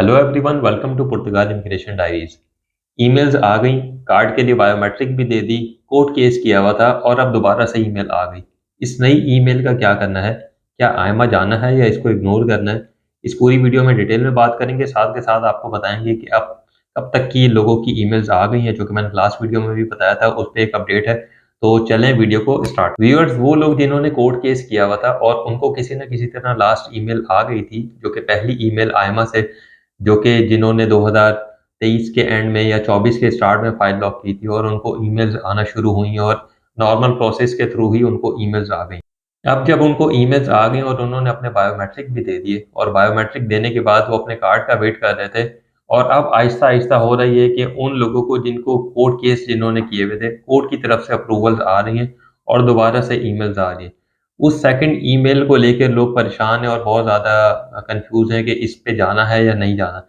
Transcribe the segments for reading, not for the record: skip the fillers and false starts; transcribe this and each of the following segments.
Hello everyone, welcome to Portugal immigration diaries. Emails आ गई, card के लिए बायोमेट्रिक भी दे दी, कोर्ट केस किया हुआ था और अब दोबारा से ईमेल आ गई। इस नई ईमेल का क्या करना है? क्या आयमा जाना है या इसको इग्नोर करना है? इस पूरी वीडियो में डिटेल में बात करेंगे, साथ के साथ आपको बताएंगे कि अब कब तक की लोगों की ईमेल्स आ गई हैं, जो कि मैंने लास्ट वीडियो में भी बताया था, उस पर एक अपडेट है। तो चलें वीडियो को स्टार्ट। व्यूअर्स, वो लोग जिन्होंने कोर्ट केस किया हुआ था और उनको किसी न किसी तरह लास्ट ईमेल आ गई थी, जो कि पहली ईमेल आयमा से, जो कि जिन्होंने 2023 के एंड में या 24 के स्टार्ट में फाइल लॉक की थी और उनको ईमेल्स आना शुरू हुई और नॉर्मल प्रोसेस के थ्रू ही उनको ईमेल्स आ गई। अब जब उनको ईमेल्स आ गई और उन्होंने अपने बायोमेट्रिक भी दे दिए और बायोमेट्रिक देने के बाद वो अपने कार्ड का वेट कर रहे थे, और अब आहिस्ता आहिस्ता हो रही है कि उन लोगों को जिनको कोर्ट केस जिन्होंने किए हुए थे, कोर्ट की तरफ से अप्रूवल्स आ रही हैं और दोबारा से ईमेल्स आ रही हैं। उस सेकंड ईमेल को लेकर लोग परेशान हैं और बहुत ज़्यादा कंफ्यूज हैं कि इस पे जाना है या नहीं जाना।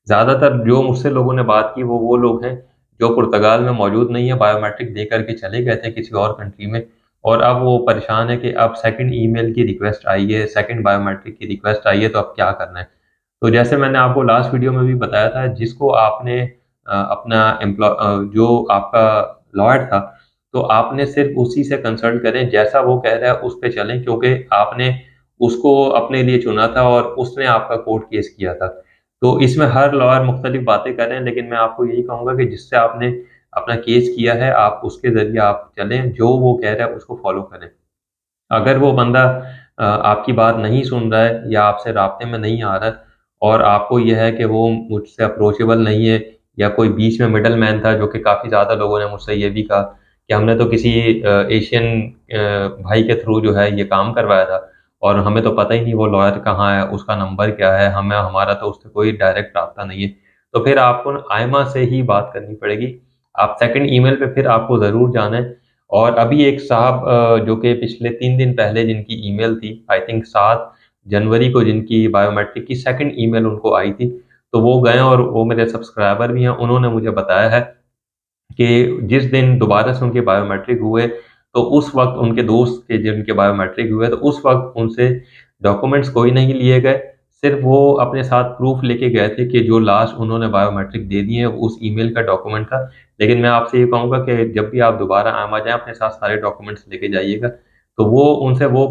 ज़्यादातर जो मुझसे लोगों ने बात की वो लोग हैं जो पुर्तगाल में मौजूद नहीं है, बायोमेट्रिक दे करके चले गए थे किसी और कंट्री में, और अब वो परेशान है कि अब सेकंड ईमेल की रिक्वेस्ट आई है, सेकंड बायोमेट्रिक की रिक्वेस्ट आई है, तो अब क्या करना है? तो जैसे मैंने आपको लास्ट वीडियो में भी बताया था, जिसको आपने अपना जो आपका लॉयर था, तो आपने सिर्फ़ उसी से कंसल्ट करें, जैसा वो कह रहा है उस पे चलें, क्योंकि आपने उसको अपने लिए चुना था और उसने आपका कोर्ट केस किया था। तो इसमें हर लॉयर मुख्तलिफ बातें कर रहे हैं, लेकिन मैं आपको यही कहूँगा कि जिससे आपने अपना केस किया है, आप उसके ज़रिए आप चलें, जो वो कह रहा है उसको फ़ॉलो करें। अगर वो बंदा आपकी बात नहीं सुन रहा है या आपसे राब्ते में नहीं आ रहा है और आपको ये है कि वो मुझसे अप्रोचेबल नहीं है, या कोई बीच में मिडल मैन था, जो कि काफ़ी ज़्यादा लोगों ने मुझसे ये भी कहा कि हमने तो किसी एशियन भाई के थ्रू जो है ये काम करवाया था और हमें तो पता ही नहीं वो लॉयर कहाँ है, उसका नंबर क्या है, हमें हमारा तो उससे कोई डायरेक्ट राब्ता नहीं है। तो फिर आपको ना आइमा से ही बात करनी पड़ेगी। आप सेकंड ईमेल पे फिर आपको ज़रूर जाना है। और अभी एक साहब जो कि पिछले 3 दिन पहले जिनकी ईमेल थी, आई थिंक 7 जनवरी को जिनकी बायोमेट्रिक की सेकंड ईमेल उनको आई थी, तो वो गए और वो मेरे सब्सक्राइबर भी हैं, उन्होंने मुझे बताया है कि जिस दिन दोबारा से उनके बायोमेट्रिक हुए, तो उस वक़्त उनके दोस्त के जिनके बायोमेट्रिक हुए, तो उस वक़्त उनसे डॉक्यूमेंट्स कोई नहीं लिए गए, सिर्फ़ वो अपने साथ प्रूफ़ लेके गए थे कि जो लास्ट उन्होंने बायोमेट्रिक दे दिए हैं, उस ईमेल का डॉक्यूमेंट था। लेकिन मैं आपसे ये कहूँगा कि जब भी आप दोबारा आमा जाएँ, अपने साथ सारे डॉक्यूमेंट्स लेके जाइएगा। तो वो उनसे वो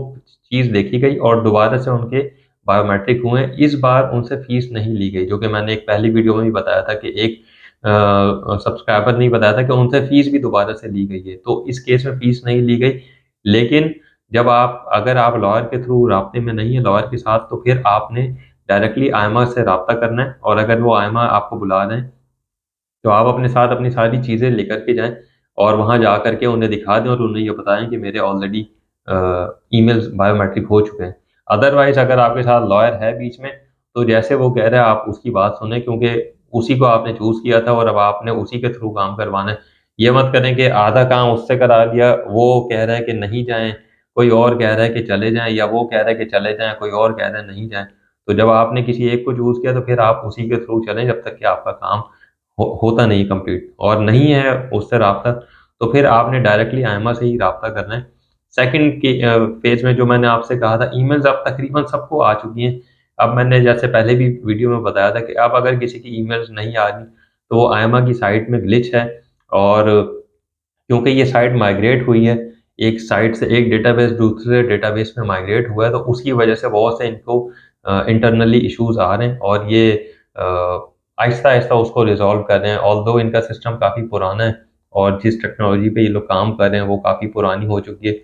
चीज़ देखी गई और दोबारा से उनके बायोमेट्रिक हुए। इस बार उनसे फ़ीस नहीं ली गई, जो कि मैंने एक पहली वीडियो में भी बताया था कि एक सब्सक्राइबर ने ही बताया था कि उनसे फ़ीस भी दोबारा से ली गई है। तो इस केस में फ़ीस नहीं ली गई, लेकिन जब आप अगर आप लॉयर के थ्रू राब्ते में नहीं है लॉयर के साथ, तो फिर आपने डायरेक्टली आइमा से राब्ता करना है, और अगर वो आइमा आपको बुला रहे हैं, तो आप अपने साथ अपनी सारी चीज़ें लेकर के जाएँ और वहाँ जा कर के उन्हें दिखा दें और उन्हें ये बताएँ कि मेरे ऑलरेडी ईमेल्स बायोमेट्रिक हो चुके हैं। अदरवाइज़ अगर आपके साथ लॉयर है बीच में, तो जैसे वो कह रहा है आप उसकी बात सुनें, क्योंकि उसी को आपने चूज़ किया था और अब आपने उसी के थ्रू काम करवाना है। ये मत करें कि आधा काम उससे करा दिया, वो कह रहा है कि नहीं जाएँ, कोई और कह रहा है कि चले जाएँ, या वो कह रहा है कि चले जाएँ, कोई और कह रहा है नहीं जाएँ। तो जब आपने किसी एक को चूज़ किया, तो फिर आप उसी के थ्रू चलें जब तक कि आपका काम होता नहीं कंप्लीट, और नहीं है उससे राब्ता, तो फिर आपने डायरेक्टली आइमा से ही राब्ता करना है। सेकंड के फ़ेज़ में जो मैंने आपसे कहा था, ईमेल्स अब तकरीबन सबको आ चुकी हैं। अब मैंने जैसे पहले भी वीडियो में बताया था कि अब अगर किसी की ईमेल्स नहीं आ रही, तो वो आइमा की साइट में ग्लिच है, और क्योंकि ये साइट माइग्रेट हुई है, एक साइट से एक डेटाबेस दूसरे डेटाबेस में माइग्रेट हुआ है, तो उसकी वजह से बहुत से इनको इंटरनली इश्यूज़ आ रहे हैं, और ये आहिस्ता-आहिस्ता उसको रिज़ॉल्व कर रहे हैं। ऑल्दो इनका सिस्टम काफ़ी पुराना है और जिस टेक्नोलॉजी पे ये लोग काम कर रहे हैं, वो काफ़ी पुरानी हो चुकी है।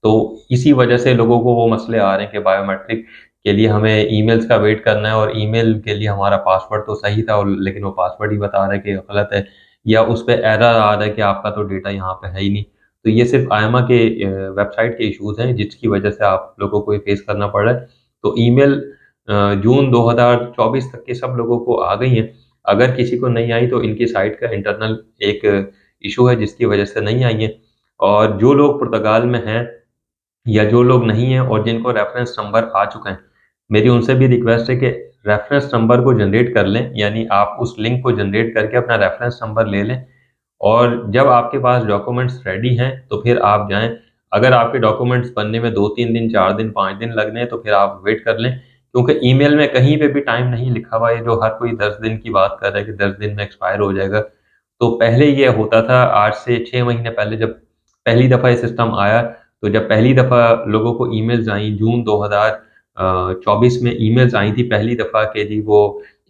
तो इसी वजह से लोगों को वो मसले आ रहे हैं कि बायोमेट्रिक के लिए हमें ईमेल्स का वेट करना है, और ईमेल के लिए हमारा पासवर्ड तो सही था, और लेकिन वो पासवर्ड ही बता रहा है कि गलत है, या उस पे एरर आ रहा है कि आपका तो डेटा यहाँ पे है ही नहीं। तो ये सिर्फ़ आइमा के वेबसाइट के इश्यूज़ हैं, जिसकी वजह से आप लोगों को ये फेस करना पड़ रहा है। तो ईमेल जून 2024 तक के सब लोगों को आ गई हैं। अगर किसी को नहीं आई, तो इनकी साइट का इंटरनल एक इश्यू है जिसकी वजह से नहीं आई है। और जो लोग पुर्तगाल में हैं या जो लोग नहीं हैं और जिनको रेफ़रेंस नंबर आ चुके हैं, मेरी उनसे भी रिक्वेस्ट है कि रेफ़रेंस नंबर को जनरेट कर लें, यानी आप उस लिंक को जनरेट करके अपना रेफ़रेंस नंबर ले लें, और जब आपके पास डॉक्यूमेंट्स रेडी हैं, तो फिर आप जाएँ। अगर आपके डॉक्यूमेंट्स बनने में 2-3 दिन, 4 दिन, 5 दिन लग रहे हैं, तो फिर आप वेट कर लें, क्योंकि ईमेल में कहीं पे भी टाइम नहीं लिखा हुआ है, जो हर कोई 10 दिन की बात कर रहा है कि 10 दिन में एक्सपायर हो जाएगा। तो पहले ये होता था, आज से 6 महीने पहले जब पहली दफ़ा ये सिस्टम आया, तो जब पहली दफ़ा लोगों को ईमेल्स आई जून 2024 में ईमेल्स आई थी पहली दफ़ा कि जी वो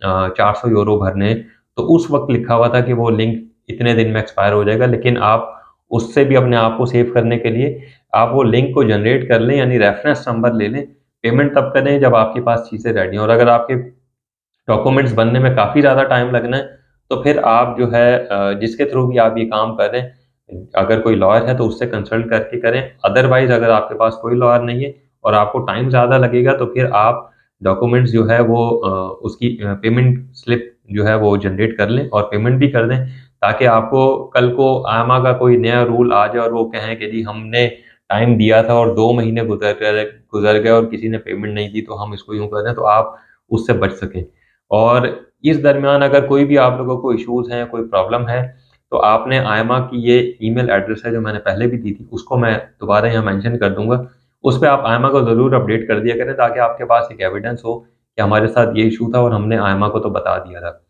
400 यूरो भरने, तो उस वक़्त लिखा हुआ था कि वो लिंक इतने दिन में एक्सपायर हो जाएगा। लेकिन आप उससे भी अपने आप को सेव करने के लिए आप वो लिंक को जनरेट कर लें, यानी रेफ़रेंस नंबर ले लें। पेमेंट तब करें जब आपके पास चीज़ें रेडी हों, और अगर आपके डॉक्यूमेंट्स बनने में काफ़ी ज़्यादा टाइम लगना है, तो फिर आप जो है जिसके थ्रू भी आप ये काम कर रहे हैं, अगर कोई लॉयर है तो उससे कंसल्ट करके करें। अदरवाइज़ अगर आपके पास कोई लॉयर नहीं है और आपको टाइम ज़्यादा लगेगा, तो फिर आप डॉक्यूमेंट्स जो है वो उसकी पेमेंट स्लिप जो है वो जनरेट कर लें और पेमेंट भी कर दें, ताकि आपको कल को आमा का कोई नया रूल आ जाए और वो कहें कि जी हमने टाइम दिया था और 2 महीने गुज़र गए और किसी ने पेमेंट नहीं दी, तो हम इसको यूँ कर रहे हैं, तो आप उससे बच सकें। और इस दरमियान अगर कोई भी आप लोगों को इश्यूज़ हैं, कोई प्रॉब्लम है, तो आपने आयमा की ये ईमेल एड्रेस है जो मैंने पहले भी दी थी, उसको मैं दोबारा यहाँ मेंशन कर दूँगा। उस पे आप आयमा को ज़रूर अपडेट कर दिया करें, ताकि आपके पास एक एविडेंस हो कि हमारे साथ ये इश्यू था और हमने आयमा को तो बता दिया था।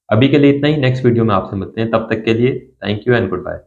अभी के लिए इतना ही, नेक्स्ट वीडियो में आपसे मिलते हैं, तब तक के लिए thank you and good bye.